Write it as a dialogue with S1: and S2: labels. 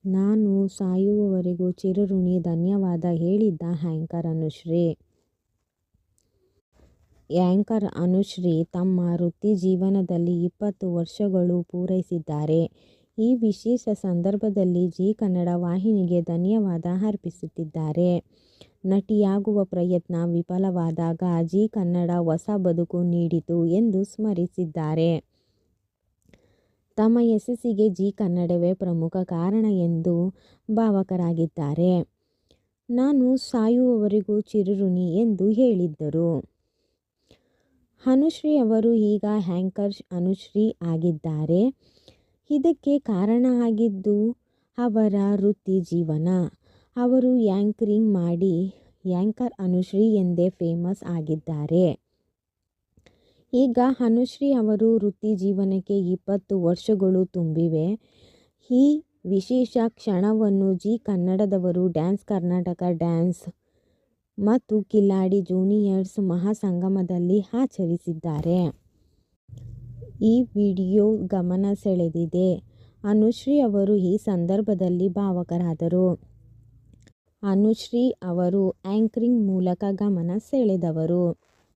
S1: ನಾನು ಸಾಯುವವರೆಗೂ ಚಿರಋಣಿ ಧನ್ಯವಾದ ಹೇಳಿದ್ದ ಆ್ಯಂಕರ್ ಅನುಶ್ರೀ. ಆ್ಯಂಕರ್ ಅನುಶ್ರೀ ತಮ್ಮ ವೃತ್ತಿ ಜೀವನದಲ್ಲಿ 20 ವರ್ಷಗಳು ಪೂರೈಸಿದ್ದಾರೆ. ಈ ವಿಶೇಷ ಸಂದರ್ಭದಲ್ಲಿ ಜೀ ಕನ್ನಡ ವಾಹಿನಿಗೆ ಧನ್ಯವಾದ ಅರ್ಪಿಸುತ್ತಿದ್ದಾರೆ. ನಟಿಯಾಗುವ ಪ್ರಯತ್ನ ವಿಫಲವಾದಾಗ ಜೀ ಕನ್ನಡ ಹೊಸ ಬದುಕು ನೀಡಿತು ಎಂದು ಸ್ಮರಿಸಿದ್ದಾರೆ. ತಮ್ಮ ಯಶಸ್ಸಿಗೆ ಜೀ ಕನ್ನಡವೇ ಪ್ರಮುಖ ಕಾರಣ ಎಂದು ಭಾವುಕರಾಗಿದ್ದಾರೆ. ನಾನು ಸಾಯುವವರೆಗೂ ಚಿರಋಣಿ ಎಂದು ಹೇಳಿದ್ದರು. ಅನುಶ್ರೀ ಅವರು ಈಗ ಆ್ಯಂಕರ್ ಅನುಶ್ರೀ ಆಗಿದ್ದಾರೆ. ಇದಕ್ಕೆ ಕಾರಣ ಆಗಿದ್ದು ಅವರ ವೃತ್ತಿ ಜೀವನ. ಅವರು ಆ್ಯಂಕರಿಂಗ್ ಮಾಡಿ ಆ್ಯಂಕರ್ ಅನುಶ್ರೀ ಎಂದೇ ಫೇಮಸ್ ಆಗಿದ್ದಾರೆ. ಈಗ ಅನುಶ್ರೀ ಅವರು ವೃತ್ತಿ ಜೀವನಕ್ಕೆ 20 ವರ್ಷಗಳು ತುಂಬಿವೆ. ಈ ವಿಶೇಷ ಕ್ಷಣವನ್ನು ಜೀ ಕನ್ನಡದವರು ಡ್ಯಾನ್ಸ್ ಕರ್ನಾಟಕ ಡ್ಯಾನ್ಸ್ ಮತ್ತು ಕಿಲಾಡಿ ಜೂನಿಯರ್ಸ್ ಮಹಾಸಂಗಮದಲ್ಲಿ ಆಚರಿಸಿದ್ದಾರೆ. ಈ ವಿಡಿಯೋ ಗಮನ ಸೆಳೆದಿದೆ. ಅನುಶ್ರೀ ಅವರು ಈ ಸಂದರ್ಭದಲ್ಲಿ ಭಾವುಕರಾದರು. ಅನುಶ್ರೀ ಅವರು ಆ್ಯಂಕರಿಂಗ್ ಮೂಲಕ ಗಮನ ಸೆಳೆದವರು.